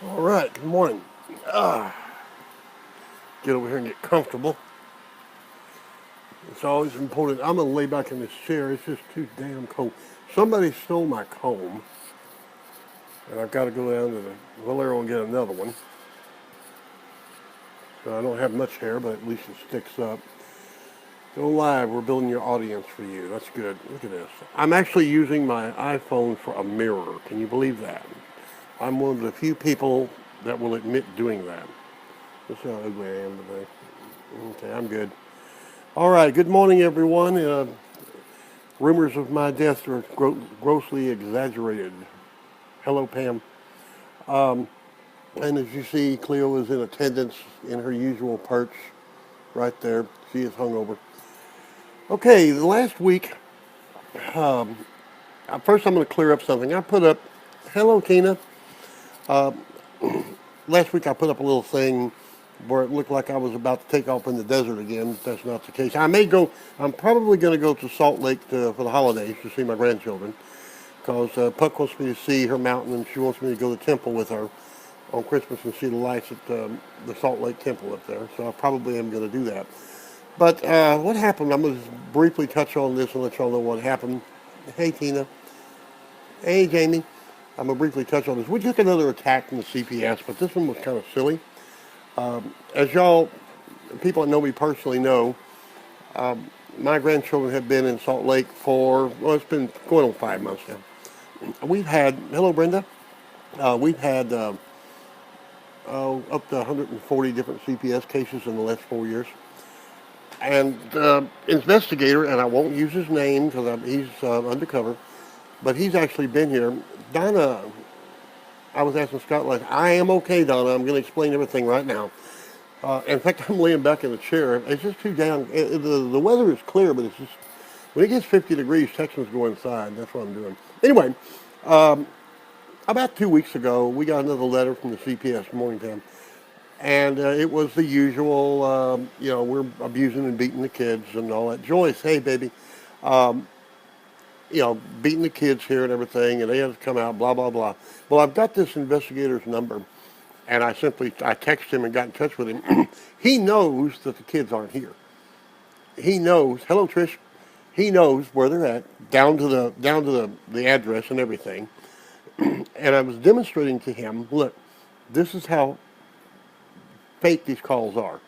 All right, good morning. Ah, get over here and get comfortable. It's always important. I'm going to lay back in this chair. It's just too damn cold. Somebody stole my comb, and I've got to go down to the Valero and get another one. So I don't have much hair, but at least it sticks up. Go live. We're building your audience for you. That's good. Look at this. I'm actually using my iPhone for a mirror. Can you believe that? I'm one of the few people that will admit doing that. That's how ugly I am today. Okay, I'm good. All right, good morning, everyone. Rumors of my death are grossly exaggerated. Hello, Pam. And as you see, Cleo is in attendance in her usual perch right there. She is hungover. Okay, the last week, um, first I'm going to clear up something. I put up, hello, Tina. Last week I put up a little thing where it looked like I was about to take off in the desert again. But that's not the case. I'm probably going to go to Salt Lake for the holidays to see my grandchildren because Puck wants me to see her mountain and she wants me to go to the temple with her on Christmas and see the lights at the Salt Lake Temple up there. So I probably am going to do that. But what happened, I'm going to briefly touch on this and let y'all know what happened. Hey, Tina. Hey, Jamie. I'm going to briefly touch on this. We took another attack from the CPS, but this one was kind of silly. As y'all, people that know me personally know, my grandchildren have been in Salt Lake for, well, it's been going on 5 months now. We've had, hello, Brenda. We've had up to 140 different CPS cases in the last 4 years. And investigator, and I won't use his name because he's undercover, but he's actually been here. Donna, I was asking Scott, like, I am okay, Donna. I'm going to explain everything right now. In fact, I'm laying back in the chair. It's just too down. The weather is clear, but it's just, when it gets 50 degrees, Texans go inside. That's what I'm doing. Anyway, about 2 weeks ago, we got another letter from the CPS Mornington. And it was the usual, we're abusing and beating the kids and all that. Joyce, hey, baby. Beating the kids here and everything, and they have to come out, blah, blah, blah. Well, I've got this investigator's number, and I texted him and got in touch with him. He knows that the kids aren't here. He knows, hello, Trish. He knows where they're at, down to the address and everything. And I was demonstrating to him, look, this is how fake these calls are.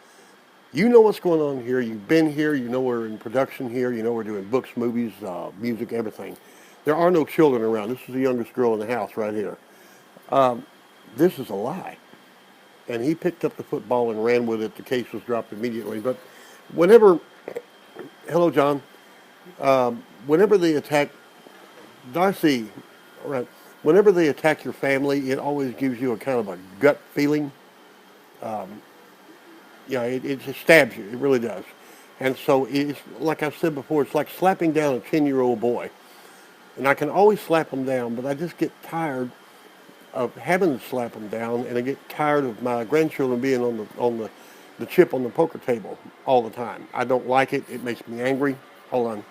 You know what's going on here. You've been here. You know we're in production here. You know we're doing books, movies, music, everything. There are no children around. This is the youngest girl in the house right here. This is a lie. And he picked up the football and ran with it. The case was dropped immediately. But whenever, hello, John, whenever they attack, Darcy, all right, whenever they attack your family, it always gives you a kind of a gut feeling. It just stabs you. It really does. And so it's like I've said before, it's like slapping down a 10-year-old boy. And I can always slap them down, but I just get tired of having to slap them down, and I get tired of my grandchildren being on the chip on the poker table all the time. I don't like it. It makes me angry. Hold on.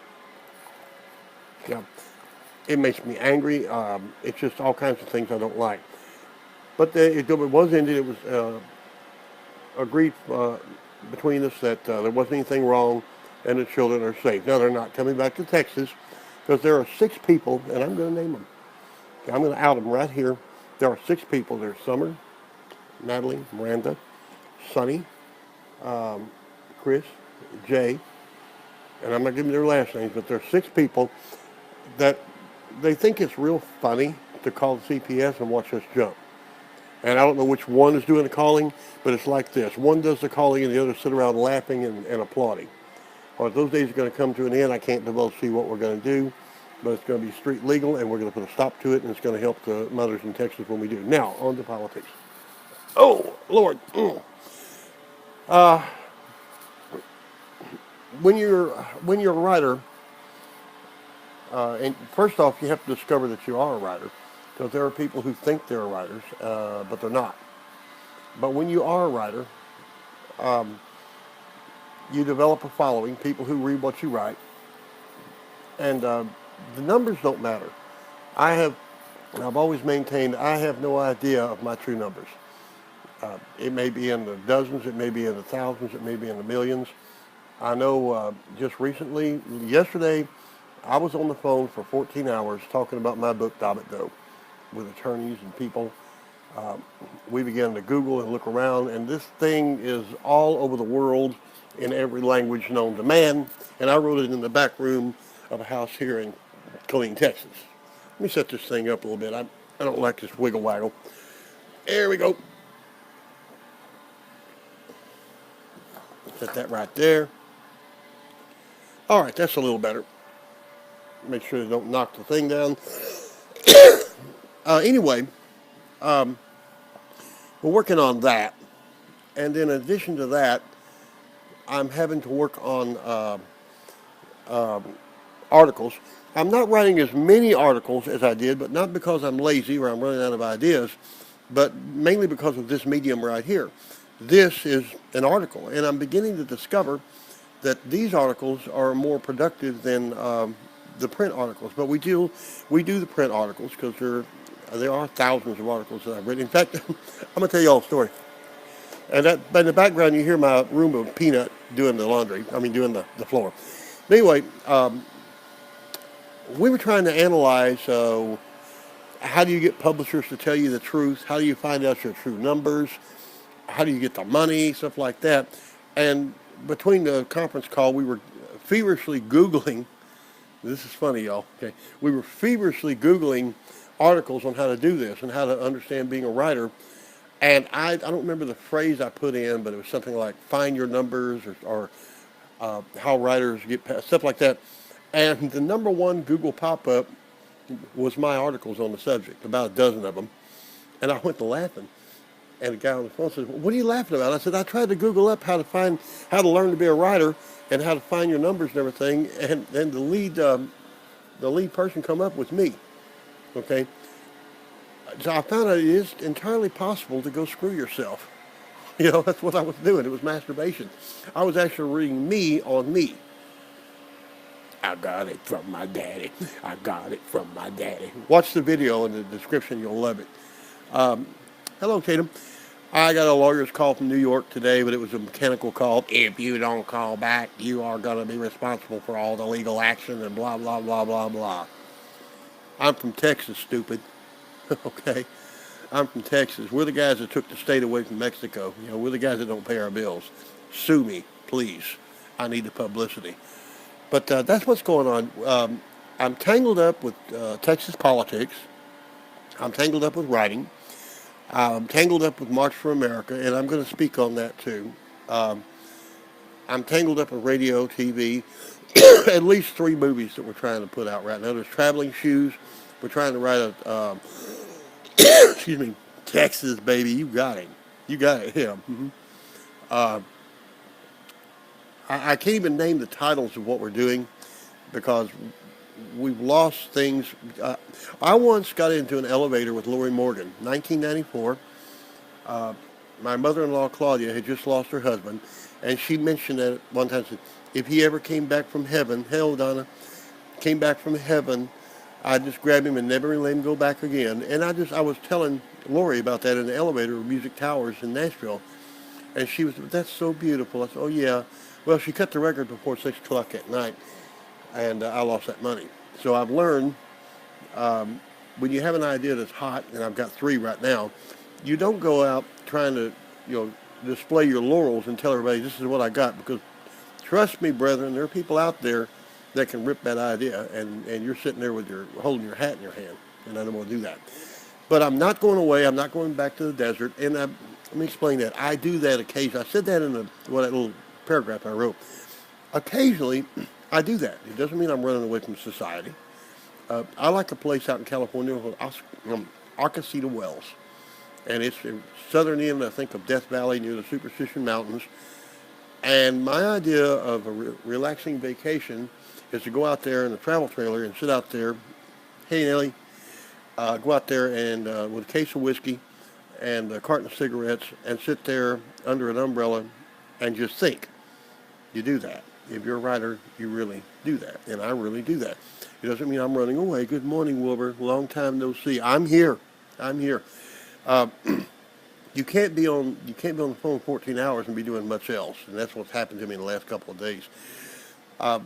Yeah, it makes me angry. It's just all kinds of things I don't like. But it was ended. It was agreed between us that there wasn't anything wrong and the children are safe. Now, they're not coming back to Texas because there are 6 people, and I'm going to name them. Okay, I'm going to out them right here. There are 6 people. There's Summer, Natalie, Miranda, Sonny, Chris, Jay, and I'm not giving their last names, but there are 6 people that they think it's real funny to call the CPS and watch us jump. And I don't know which one is doing the calling, but it's like this. One does the calling and the other sit around laughing and applauding. Well, if those days are going to come to an end, I can't divulge to you what we're going to do, but it's going to be street legal, and we're going to put a stop to it, and it's going to help the mothers in Texas when we do. Now, on to politics. Oh, Lord. Uh, when you're a writer, and first off, you have to discover that you are a writer, because there are people who think they're writers, but they're not. But when you are a writer, you develop a following, people who read what you write, and the numbers don't matter. I have And I've always maintained I have no idea of my true numbers. It may be in the dozens, it may be in the thousands, it may be in the millions. I know just recently, yesterday, I was on the phone for 14 hours talking about my book, Dobbit Go, with attorneys and people. Uh, we began to Google and look around, and this thing is all over the world in every language known to man. And I wrote it in the back room of a house here in Killeen, Texas. Let me set this thing up a little bit. I don't like this wiggle waggle. There we go. Set that right there. All right, that's a little better. Make sure they don't knock the thing down. Anyway, we're working on that. And in addition to that, I'm having to work on articles. I'm not writing as many articles as I did, but not because I'm lazy or I'm running out of ideas, but mainly because of this medium right here. This is an article, and I'm beginning to discover that these articles are more productive than the print articles. But we do the print articles because there are thousands of articles that I've written. In fact, I'm going to tell you all a story. And that, in the background, you hear my room of Peanut doing the laundry. I mean, doing the floor. But anyway, we were trying to analyze how do you get publishers to tell you the truth? How do you find out your true numbers? How do you get the money? Stuff like that. And between the conference call, we were feverishly Googling. This is funny, y'all. Okay, we were feverishly Googling articles on how to do this and how to understand being a writer. And I don't remember the phrase I put in, but it was something like find your numbers or how writers get past, stuff like that. And the number one Google pop-up was my articles on the subject, about a dozen of them. And I went to laughing. And the guy on the phone said, well, what are you laughing about? I said, I tried to Google up how to learn to be a writer and how to find your numbers and everything. And then the lead person come up with me. Okay. So I found out it is entirely possible to go screw yourself. You know, that's what I was doing. It was masturbation. I was actually reading me on me. I got it from my daddy. I got it from my daddy. Watch the video in the description. You'll love it. Hello, Tatum. I got a lawyer's call from New York today, but it was a mechanical call. If you don't call back, you are going to be responsible for all the legal action and blah, blah, blah, blah, blah. I'm from Texas, stupid. Okay? I'm from Texas. We're the guys that took the state away from Mexico. You know, we're the guys that don't pay our bills. Sue me, please. I need the publicity. But that's what's going on. I'm tangled up with Texas politics. I'm tangled up with writing. I'm tangled up with March for America, and I'm going to speak on that too. I'm tangled up with radio, TV, at least 3 movies that we're trying to put out right now. There's Traveling Shoes. We're trying to write a, excuse me, Texas, baby. You got it. You got it, him. Mm-hmm. I can't even name the titles of what we're doing because we've lost things. I once got into an elevator with Lori Morgan, 1994. My mother-in-law, Claudia, had just lost her husband, and she mentioned that one time, said, if he ever came back from heaven, hell, Donna, came back from heaven, I'd just grab him and never let him go back again. And I was telling Lori about that in the elevator of Music Towers in Nashville, and she was, that's so beautiful. I said, oh, yeah. Well, she cut the record before 6 o'clock at night, and I lost that money. So I've learned when you have an idea that's hot, and I've got 3 right now, you don't go out trying to, display your laurels and tell everybody this is what I got, because trust me, brethren, there are people out there that can rip that idea, and you're sitting there with holding your hat in your hand, and I don't want to do that. But I'm not going away. I'm not going back to the desert, and let me explain that. I do that occasionally. I said that in that little paragraph I wrote. Occasionally, I do that. It doesn't mean I'm running away from society. I like a place out in California called Arcosita Wells. And it's in southern end, I think, of Death Valley near the Superstition Mountains. And my idea of a relaxing vacation is to go out there in a travel trailer and sit out there. Hey, Nellie. Go out there and with a case of whiskey and a carton of cigarettes and sit there under an umbrella and just think. You do that. If you're a writer, you really do that, and I really do that. It doesn't mean I'm running away. Good morning, Wilbur. Long time no see. I'm here. I'm here. Uh, you can't be on the phone 14 hours and be doing much else, and that's what's happened to me in the last couple of days. Uh,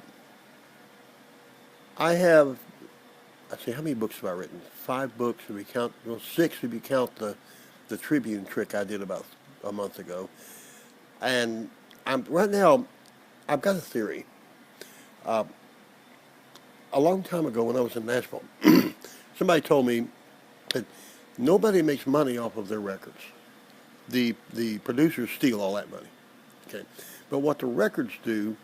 I have, I see, how many books have I written? 5 books if you count, well, 6 if you count the Tribune trick I did about a month ago. And right now, I've got a theory. Uh, a long time ago when I was in Nashville, somebody told me that nobody makes money off of their records. The producers steal all that money. Okay, but what the records do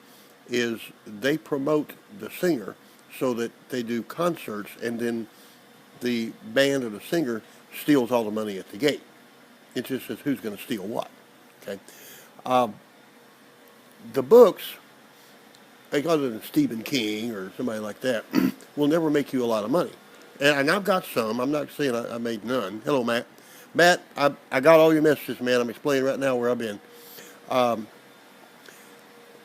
is they promote the singer so that they do concerts, and then the band or the singer steals all the money at the gate. It just says who's going to steal what. Okay, um, the books, like other than Stephen King or somebody like that, will never make you a lot of money. And I've got some. I'm not saying I made none. Hello, Matt. Matt, I got all your messages, man. I'm explaining right now where I've been. Um,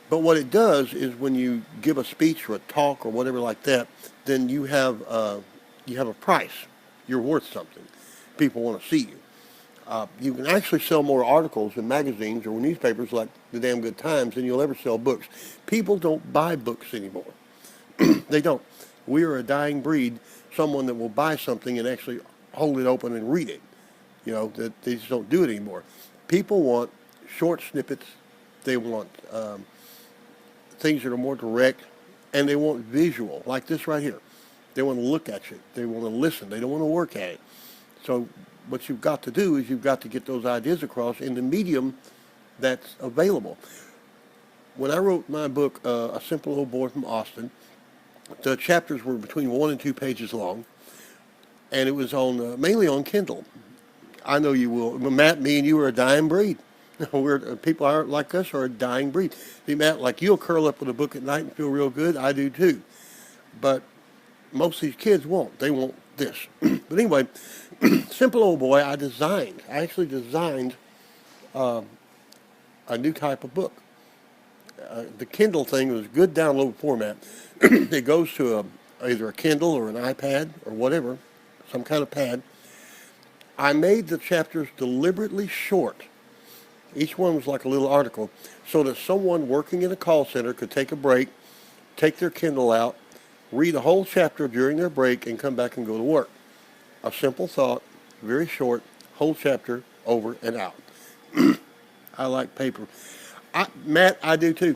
but what it does is when you give a speech or a talk or whatever like that, then you have a price. You're worth something. People want to see you. You can actually sell more articles in magazines or newspapers like the Damn Good Times than you'll ever sell books. People don't buy books anymore. They don't. We are a dying breed. Someone that will buy something and actually hold it open and read it. You know, that they just don't do it anymore. People want short snippets. They want things that are more direct, and they want visual, like this right here. They want to look at you. They want to listen. They don't want to work at it. So what you've got to do is you've got to get those ideas across in the medium that's available. When I wrote my book, A Simple Old Boy from Austin, the chapters were between 1 and 2 pages long, and it was on mainly on Kindle. I know you will. Matt, me and you are a dying breed. People are like us are a dying breed. See, Matt, like you'll curl up with a book at night and feel real good. I do too. But most of these kids won't. They want this. But anyway, Simple Old Boy, I actually designed uh, a new type of book. The Kindle thing was good download format. It goes to either a Kindle or an iPad or whatever, some kind of pad. I made the chapters deliberately short. Each one was like a little article, so that someone working in a call center could take a break, take their Kindle out, read a whole chapter during their break, and come back and go to work. A simple thought, very short, whole chapter, over and out. I like paper. Matt, I do too.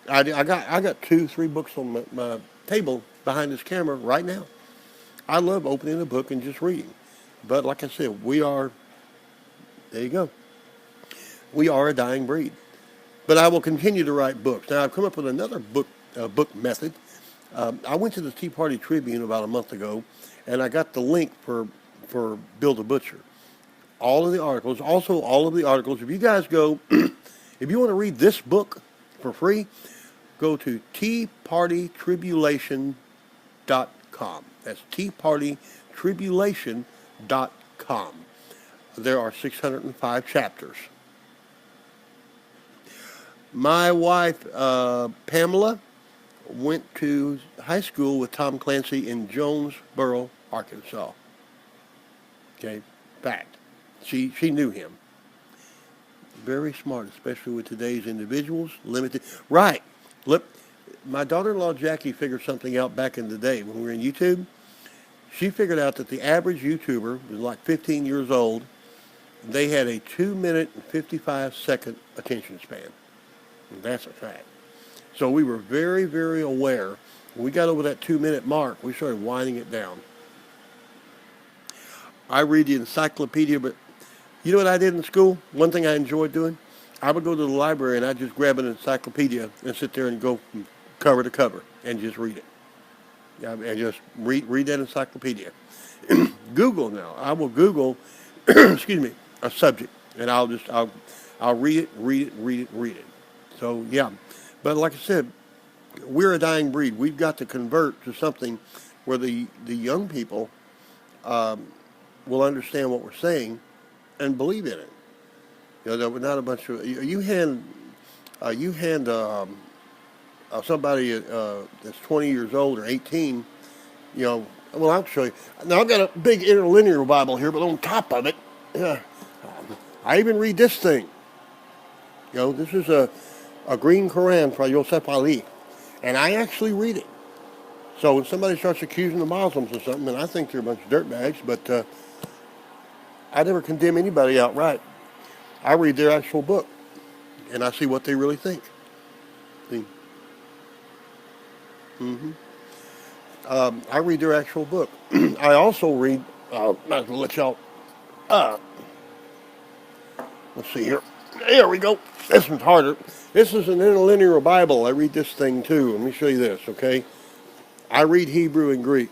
I got 2-3 books on my table behind this camera right now. I love opening a book and just reading. But like I said, there you go. We are a dying breed. But I will continue to write books. Now, I've come up with another book method. I went to the Tea Party Tribune about a month ago, and I got the link for Bill the Butcher. All of the articles, also all of the articles. If you guys go, if you want to read this book for free, go to teapartytribulation.com. That's teapartytribulation.com. There are 605 chapters. My wife, Pamela, went to high school with Tom Clancy in Jonesboro, Arkansas. Okay, fact. She knew him. Very smart, especially with today's individuals. Limited. Right. Look, my daughter-in-law Jackie figured something out back in the day when we were in YouTube. She figured out that the average YouTuber was like 15 years old. They had a 2-minute and 55-second attention span. And that's a fact. So we were very, very aware. When we got over that 2-minute mark, we started winding it down. I read the encyclopedia, but you know what I did in school? One thing I enjoyed doing? I would go to the library and I'd just grab an encyclopedia and sit there and go from cover to cover and just read it. And just read that encyclopedia. Google now. I will Google, excuse me, a subject, and I'll read it. So yeah, but like I said, we're a dying breed. We've got to convert to something where the young people will understand what we're saying and believe in it. You know, that we're not a bunch of you hand somebody that's 20 years old or 18, you know, well, I'll show you. Now, I've got a big interlinear Bible here, but on top of it, I even read this thing. You know, this is a green Quran from Yosef Ali, and I actually read it. So when somebody starts accusing the Muslims of something, and I think they're a bunch of dirtbags, but I never condemn anybody outright. I read their actual book, and I see what they really think. See? Mm-hmm. I read their actual book. I also read, might as well let y'all, let's see here. There we go. This one's harder. This is an interlinear Bible. I read this thing too. Let me show you this, okay? I read Hebrew and Greek.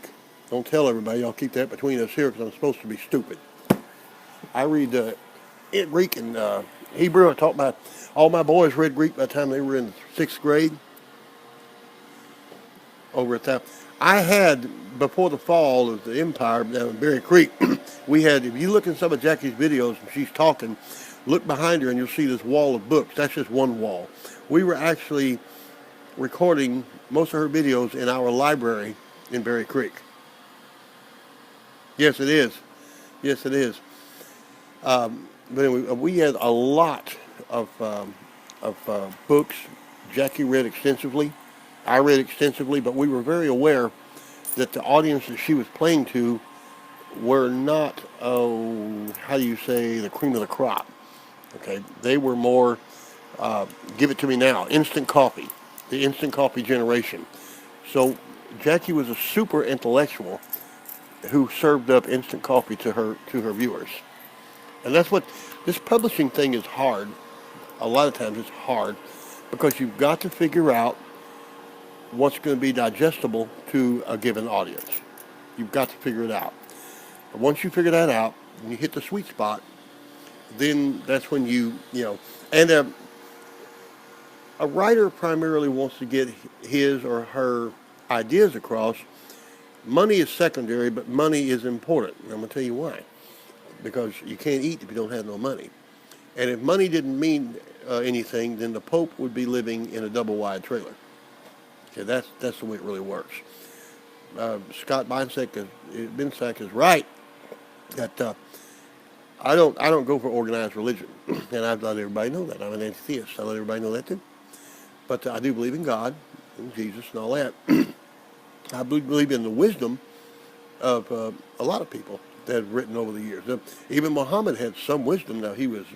Don't tell everybody. I'll keep that between us here because I'm supposed to be stupid. I read Greek and Hebrew. I taught all my boys read Greek by the time they were in 6th grade. Over at that. I had, before the fall of the empire down in Berry Creek, we had, if you look in some of Jackie's videos and she's talking, look behind her and you'll see this wall of books. That's just one wall. We were actually recording most of her videos in our library in Berry Creek. Yes, it is. Yes, it is. But anyway, we had a lot of books. Jackie read extensively. I read extensively, but we were very aware that the audience that she was playing to were not, how do you say, the cream of the crop. Okay, they were more, give it to me now, instant coffee, the instant coffee generation. So Jackie was a super intellectual who served up instant coffee to her viewers. And that's what, this publishing thing is hard. A lot of times it's hard because you've got to figure out what's going to be digestible to a given audience. You've got to figure it out. And once you figure that out, and you hit the sweet spot, then that's when you know, and a writer primarily wants to get his or her ideas across. Money is secondary, but money is important. And I'm going to tell you why. Because you can't eat if you don't have no money. And if money didn't mean anything, then the Pope would be living in a double-wide trailer. Okay, that's the way it really works. Scott Binsack is right that I don't go for organized religion, and I've let everybody know that. I'm an anti-theist. I let everybody know that too. But I do believe in God, and Jesus, and all that. I believe in the wisdom of a lot of people that have written over the years. Even Muhammad had some wisdom. Now he was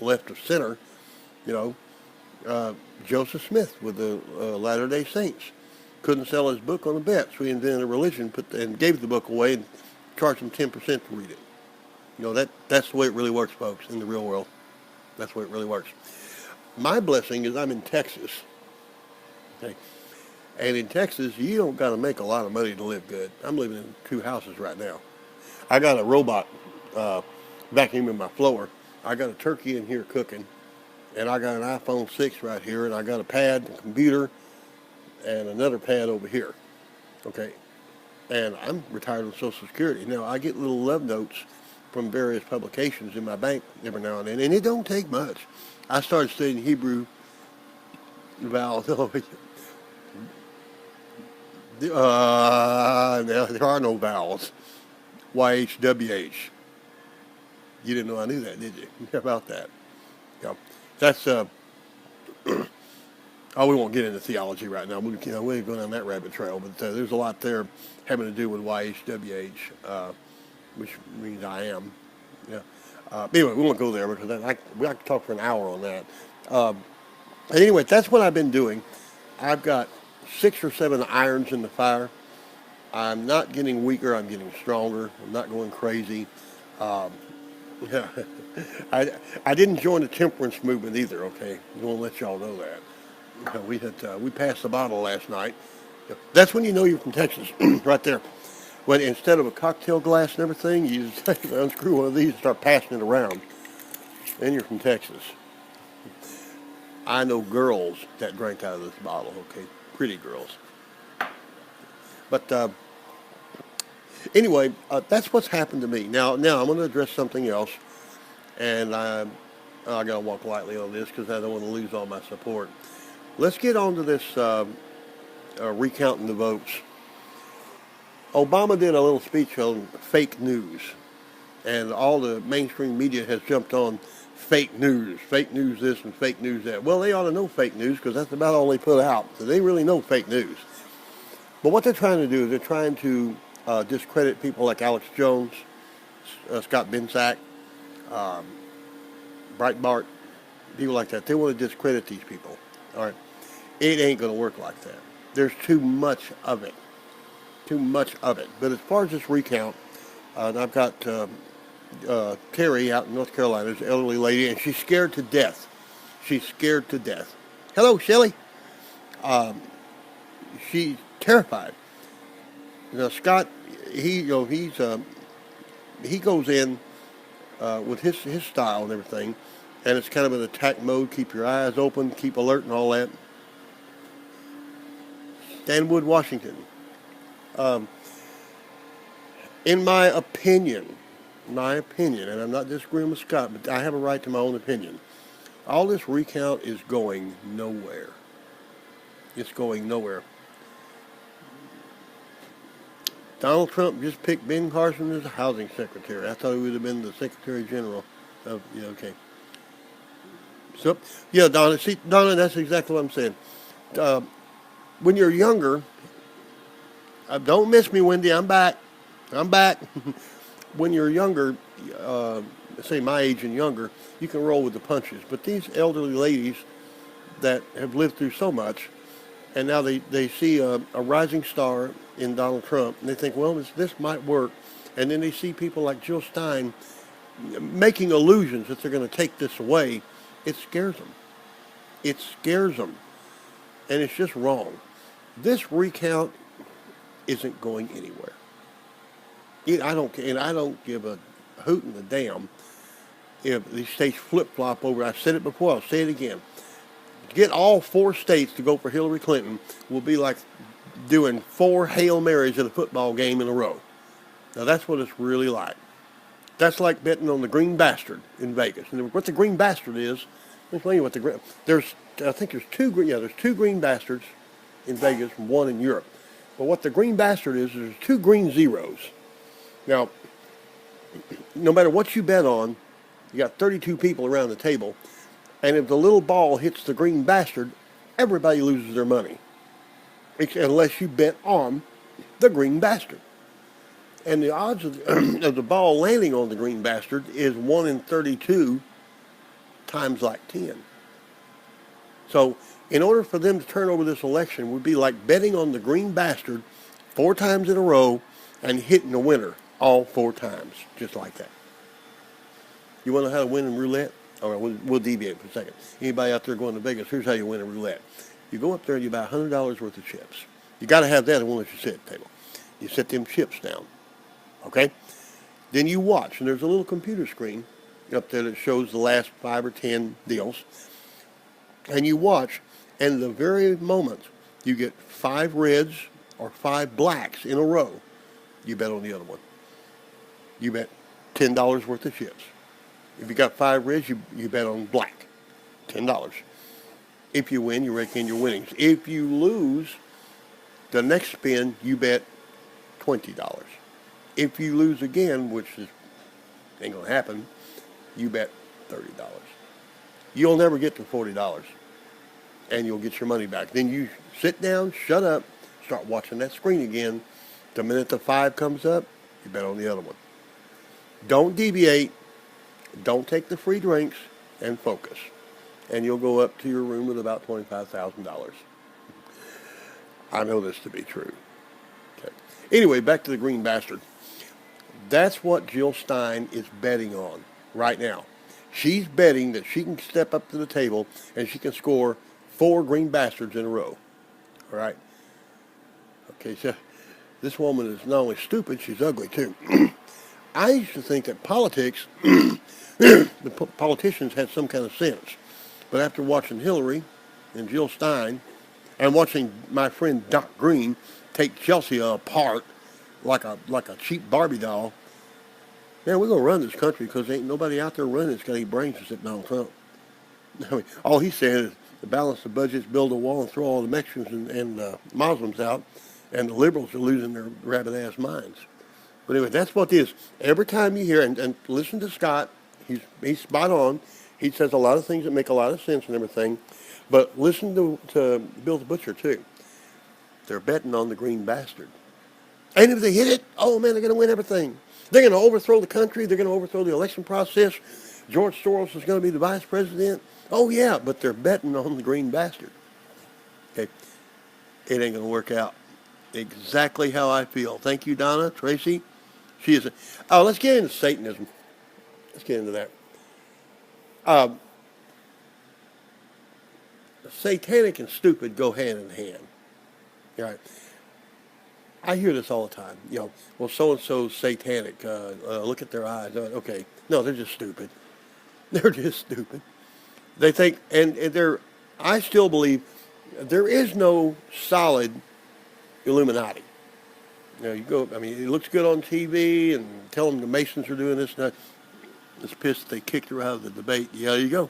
left of center, you know. Joseph Smith with the Latter-day Saints couldn't sell his book on a bet, so he invented a religion, and gave the book away and charged them 10% to read it. You know, that's the way it really works, folks, in the real world. That's the way it really works. My blessing is I'm in Texas. Okay. And in Texas, you don't got to make a lot of money to live good. I'm living in 2 houses right now. I got a robot vacuuming my floor. I got a turkey in here cooking. And I got an iPhone 6 right here, and I got a pad, a computer, and another pad over here. Okay. And I'm retired on Social Security. Now, I get little love notes from various publications in my bank every now and then, and it don't take much. I started studying Hebrew vowels. Now, there are no vowels. YHWH. You didn't know I knew that, did you? How about that? Yeah. That's, we won't get into theology right now. We ain't going down that rabbit trail, but there's a lot there having to do with YHWH, which means I am. Yeah. Anyway, we won't go there because we could talk for an hour on that. Anyway, that's what I've been doing. I've got 6 or 7 irons in the fire. I'm not getting weaker. I'm getting stronger. I'm not going crazy. Yeah. I didn't join the temperance movement either, okay? I want to let y'all know that. We passed the bottle last night. That's when you know you're from Texas, right there. When instead of a cocktail glass and everything, you just unscrew one of these and start passing it around. Then you're from Texas. I know girls that drank out of this bottle, okay? Pretty girls. But anyway, that's what's happened to me. Now I'm going to address something else. And I got to walk lightly on this because I don't want to lose all my support. Let's get on to this recounting the votes. Obama did a little speech on fake news, and all the mainstream media has jumped on fake news this and fake news that. Well, they ought to know fake news because that's about all they put out. So they really know fake news. But what they're trying to do is they're trying to discredit people like Alex Jones, Scott Bensack, Breitbart, people like that. They want to discredit these people. All right, it ain't going to work like that. There's too much of it. Too much of it. But as far as this recount, I've got Terry out in North Carolina, is an elderly lady, and she's scared to death. She's scared to death. Hello, Shelley. She's terrified. Scott, he goes in with his style and everything, and it's kind of an attack mode. Keep your eyes open, keep alert, and all that. Stanwood, Washington. In my opinion, and I'm not disagreeing with Scott, but I have a right to my own opinion. All this recount is going nowhere. It's going nowhere. Donald Trump just picked Ben Carson as a housing secretary. I thought he would have been the Secretary General. Okay. So, yeah, Donna, that's exactly what I'm saying. When you're younger, don't miss me, Wendy. I'm back. When you're younger, say my age and younger, you can roll with the punches. But these elderly ladies that have lived through so much, and now they see a rising star in Donald Trump, and they think, well, this might work. And then they see people like Jill Stein making illusions that they're going to take this away. It scares them. It scares them. And it's just wrong. This recount isn't going anywhere. I don't give a hoot and a damn if these states flip-flop over. I've said it before. I'll say it again. Get all 4 states to go for Hillary Clinton will be like doing 4 Hail Marys at a football game in a row. Now, that's what it's really like. That's like betting on the Green Bastard in Vegas. And what the Green Bastard is, let me explain you what I think there's 2 Green Bastards in Vegas and 1 in Europe. But what the Green Bastard is, there's 2 green zeros. Now, no matter what you bet on, you got 32 people around the table, and if the little ball hits the Green Bastard, everybody loses their money, unless you bet on the Green Bastard. And the odds of the ball landing on the Green Bastard is 1 in 32 times like 10. So in order for them to turn over this election would be like betting on the Green Bastard 4 times in a row and hitting the winner all 4 times, just like that. You want to know how to win in roulette? All right, we'll deviate for a second. Anybody out there going to Vegas, here's how you win in roulette. You go up there and you buy $100 worth of chips. You got to have that. It won't let you sit at the table. You set them chips down. Okay? Then you watch, and there's a little computer screen up there that shows the last 5 or 10 deals. And you watch, and the very moment you get 5 reds or 5 blacks in a row, you bet on the other one. You bet $10 worth of chips. If you got 5 reds, you bet on black, $10. If you win, you rake in your winnings. If you lose, the next spin, you bet $20. If you lose again, which ain't going to happen, you bet $30. You'll never get to $40, and you'll get your money back. Then you sit down, shut up, start watching that screen again. The minute the 5 comes up, you bet on the other one. Don't deviate. Don't take the free drinks, and focus. And you'll go up to your room with about $25,000. I know this to be true. Okay. Anyway, back to the Green Bastard. That's what Jill Stein is betting on right now. She's betting that she can step up to the table and she can score 4 Green Bastards in a row. All right? Okay, so this woman is not only stupid, she's ugly too. I used to think that politics, the politicians had some kind of sense. But after watching Hillary and Jill Stein and watching my friend Doc Green take Chelsea apart like a cheap Barbie doll, man, we're going to run this country because ain't nobody out there running that's got any brains except Donald Trump. I mean, all he's saying is to balance the budgets, build a wall, and throw all the Mexicans and Muslims out, and the liberals are losing their rabbit-ass minds. But anyway, that's what it is. Every time you hear, and listen to Scott, he's spot on. He says a lot of things that make a lot of sense and everything. But listen to Bill the Butcher, too. They're betting on the green bastard. And if they hit it, oh, man, they're going to win everything. They're going to overthrow the country. They're going to overthrow the election process. George Soros is going to be the vice president. Oh, yeah, but they're betting on the green bastard. Okay, it ain't going to work out. Exactly how I feel. Thank you, Donna, Tracy. She is. Let's get into Satanism. Let's get into that. Satanic and stupid go hand in hand. All right. I hear this all the time. Well, so-and-so's satanic. Look at their eyes. Okay. No, they're just stupid. They're just stupid. They think, and I still believe there is no solid Illuminati. It looks good on TV and tell them the Masons are doing this and that. It's pissed they kicked her out of the debate. Yeah, there you go.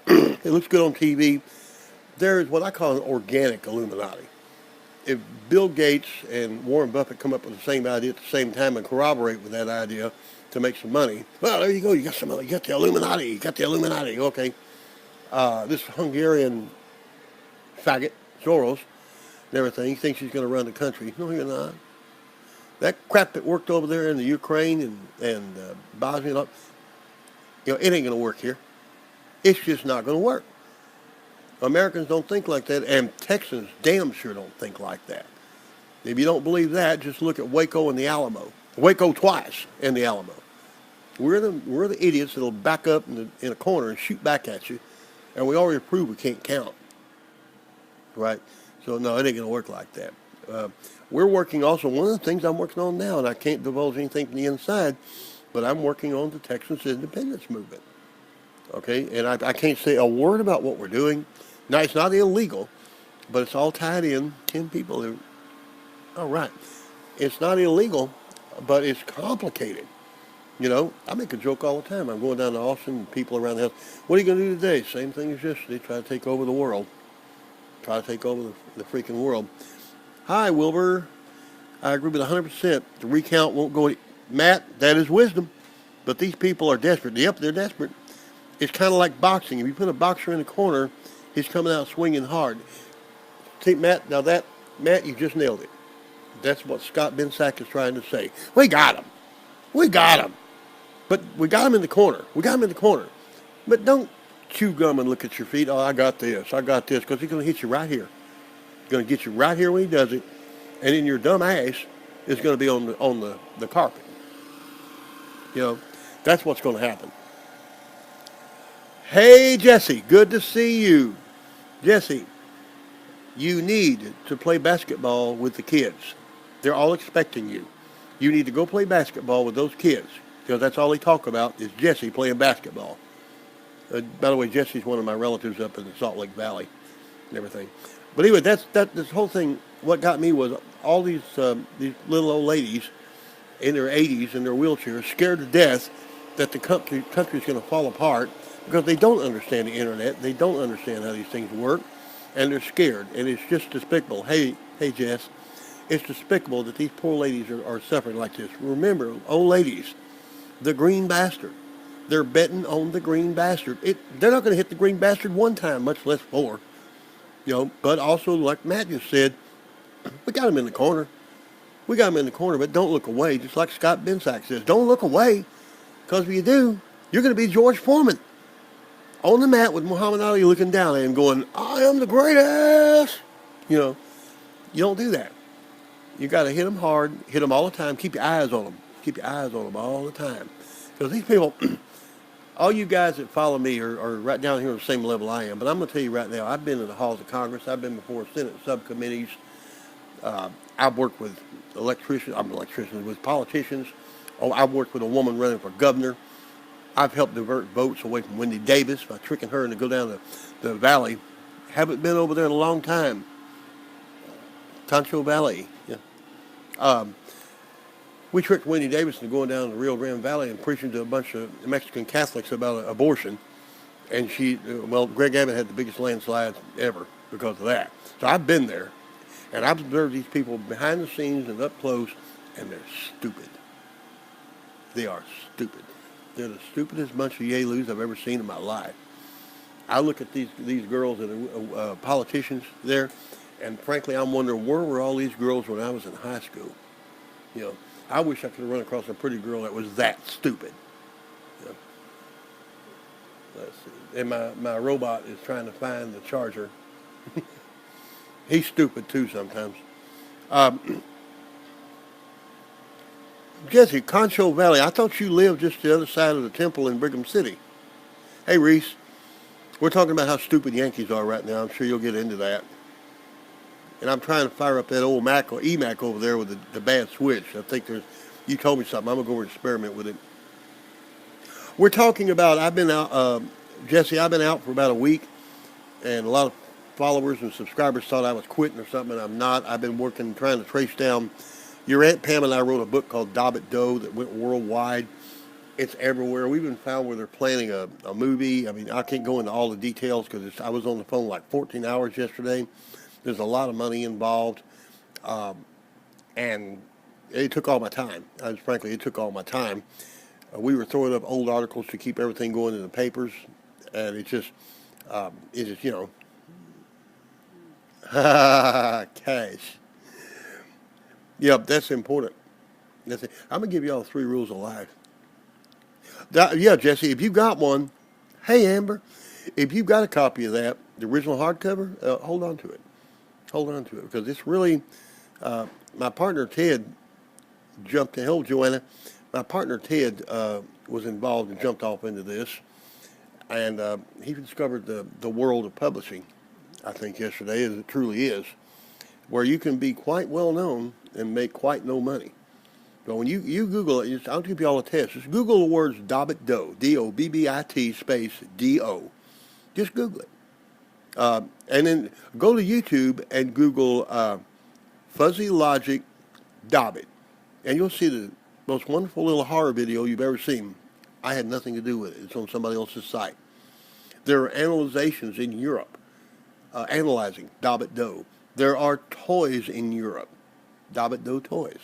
It looks good on TV. There is what I call an organic Illuminati. If Bill Gates and Warren Buffett come up with the same idea at the same time and corroborate with that idea to make some money, well, there you go. You got some. You got the Illuminati. You got the Illuminati. Okay. This Hungarian faggot, Soros, and everything, he thinks he's going to run the country. No, you're not. That crap that worked over there in the Ukraine and Bosnia, it ain't going to work here. It's just not going to work. Americans don't think like that, and Texans damn sure don't think like that. If you don't believe that, just look at Waco and the Alamo. Waco twice and the Alamo. We're the idiots that'll back up in a corner and shoot back at you, and we already proved we can't count. Right? So no, it ain't going to work like that. We're working also, one of the things I'm working on now, and I can't divulge anything from the inside, but I'm working on the Texas independence movement. Okay? And I can't say a word about what we're doing. Now, it's not illegal, but it's all tied in. 10 people. All right. It's not illegal, but it's complicated. I make a joke all the time. I'm going down to Austin, and people around the house, what are you going to do today? Same thing as yesterday. Try to take over the world. Try to take over the freaking world. Hi, Wilbur. I agree with 100%. The recount won't go. Matt, that is wisdom. But these people are desperate. Yep, they're desperate. It's kind of like boxing. If you put a boxer in the corner, he's coming out swinging hard. See, Matt, Matt, you just nailed it. That's what Scott Bensack is trying to say. We got him. We got him. But we got him in the corner. We got him in the corner. But don't chew gum and look at your feet. Oh, I got this, because he's going to hit you right here. He's going to get you right here when he does it. And then your dumb ass is going to be on the carpet. That's what's going to happen. Hey, Jesse, good to see you. Jesse, you need to play basketball with the kids. They're all expecting you. You need to go play basketball with those kids, because that's all they talk about is Jesse playing basketball. By the way, Jesse's one of my relatives up in the Salt Lake Valley and everything. But anyway, this whole thing, what got me was all these little old ladies in their 80s in their wheelchairs, scared to death that the country's going to fall apart because they don't understand the internet. They don't understand how these things work, and they're scared. And it's just despicable. Hey, Jess, it's despicable that these poor ladies are suffering like this. Remember, old ladies, the green bastard. They're betting on the green bastard. They're not going to hit the green bastard one time, much less four. But also, like Matt just said, we got him in the corner. We got him in the corner, but don't look away. Just like Scott Bensack says, don't look away, because if you do, you're going to be George Foreman on the mat with Muhammad Ali looking down at him going, I am the greatest. You don't do that. You got to hit them hard, hit them all the time. Keep your eyes on them. Keep your eyes on them all the time. Because these people, all you guys that follow me are right down here on the same level I am. But I'm going to tell you right now, I've been in the halls of Congress. I've been before Senate subcommittees. I've worked with with politicians. I've worked with a woman running for governor. I've helped divert votes away from Wendy Davis by tricking her into go down the valley. Haven't been over there in a long time. Concho Valley. Yeah. We tricked Wendy Davis into going down the Rio Grande Valley and preaching to a bunch of Mexican Catholics about abortion. And well, Greg Abbott had the biggest landslides ever because of that. So I've been there, and I've observed these people behind the scenes and up close, and they're stupid. They are stupid. They're the stupidest bunch of yay-loos I've ever seen in my life. I look at these girls and politicians there, and frankly, I'm wondering where were all these girls when I was in high school. You know, I wish I could have run across a pretty girl that was that stupid. You know, let's see. And my robot is trying to find the charger. He's stupid too sometimes. Jesse, Concho Valley. I thought you lived just the other side of the temple in Brigham City. Hey, Reese. We're talking about how stupid Yankees are right now. I'm sure you'll get into that. And I'm trying to fire up that old Mac or eMac over there with the bad switch. I think you told me something. I'm going to go over and experiment with it. We're talking about, I've been out, Jesse, I've been out for about a week. And a lot of followers and subscribers thought I was quitting or something, and I'm not. I've been working, trying to trace down. Your Aunt Pam and I wrote a book called Dobbit Doe that went worldwide. It's everywhere. We even found where they're planning a movie. I mean, I can't go into all the details because I was on the phone like 14 hours yesterday. There's a lot of money involved. And it took all my time. Frankly, it took all my time. We were throwing up old articles to keep everything going in the papers. And it just, you know, cash. Yep, that's important. That's it. I'm going to give you all 3 rules of life. Yeah, Jesse, if you got one, hey, Amber, if you've got a copy of that, the original hardcover, hold on to it. Hold on to it, because it's really, my partner Ted jumped in. Hello, Joanna. My partner Ted was involved and jumped off into this, and he discovered the world of publishing, I think, yesterday, as it truly is, where you can be quite well known and make quite no money. But when you Google it, I'll give you all a test. Just Google the words Dobbit Doe, D-O-B-B-I-T space D-O. Just Google it. And then go to YouTube and Google Fuzzy Logic Dobbit. And you'll see the most wonderful little horror video you've ever seen. I had nothing to do with it. It's on somebody else's site. There are analyzations in Europe analyzing Dobbit Doe. There are toys in Europe. Dobbit Doe toys.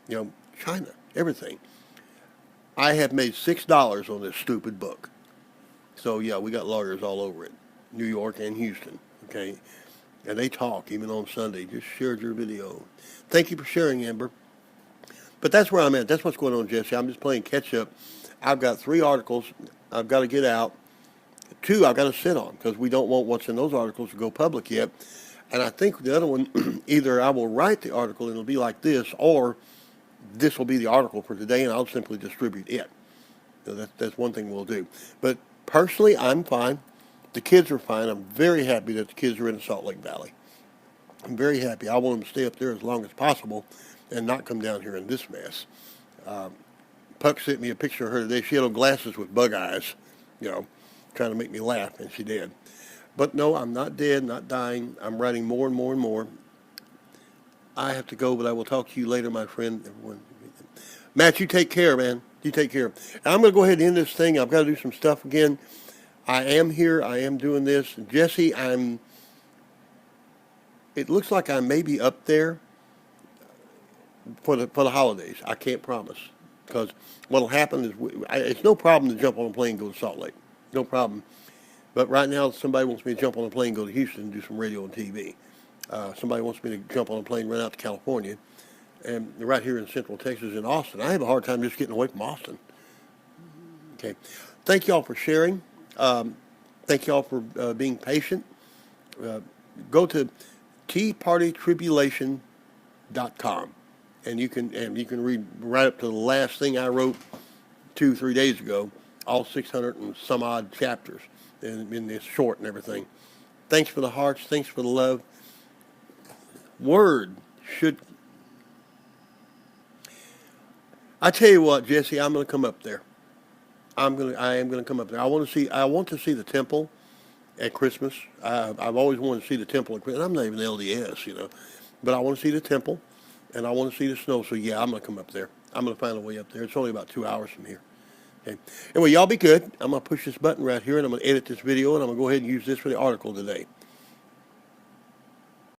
You know, China, everything. I have made $6 on this stupid book. So, yeah, we got lawyers all over it. New York and Houston, okay? And they talk, even on Sunday. Just shared your video. Thank you for sharing, Amber. But that's where I'm at. That's what's going on, Jesse. I'm just playing catch-up. I've got 3 articles I've got to get out. 2 I've got to sit on because we don't want what's in those articles to go public yet. And I think the other one, either I will write the article and it'll be like this, or this will be the article for today and I'll simply distribute it. So that's one thing we'll do. But personally, I'm fine. The kids are fine. I'm very happy that the kids are in the Salt Lake Valley. I'm very happy. I want them to stay up there as long as possible and not come down here in this mess. Puck sent me a picture of her today. She had on glasses with bug eyes, you know, trying to make me laugh, and she did. But no, I'm not dead, not dying. I'm writing more and more and more. I have to go, but I will talk to you later, my friend. Everyone, Matt, you take care, man. You take care. And I'm going to go ahead and end this thing. I've got to do some stuff again. I am here. I am doing this. Jesse, it looks like I may be up there for the holidays. I can't promise. Because what will happen is, it's no problem to jump on a plane and go to Salt Lake. No problem. But right now, somebody wants me to jump on a plane, go to Houston, and do some radio and TV. Somebody wants me to jump on a plane, run out to California. And right here in Central Texas, in Austin. I have a hard time just getting away from Austin. Okay. Thank you all for sharing. Thank you all for being patient. Go to teapartytribulation.com. And you can read right up to the last thing I wrote 2-3 days ago, all 600 and some odd chapters in this short and everything. Thanks for the hearts. Thanks for the love. Word should. I tell you what, Jesse, I'm going to come up there. I am going to come up there. I want to see the temple at Christmas. I've always wanted to see the temple at Christmas. I'm not even LDS, you know, but I want to see the temple. And I want to see the snow, so yeah, I'm going to come up there. I'm going to find a way up there. It's only about 2 hours from here. Okay. Anyway, y'all be good. I'm going to push this button right here, and I'm going to edit this video, and I'm going to go ahead and use this for the article today.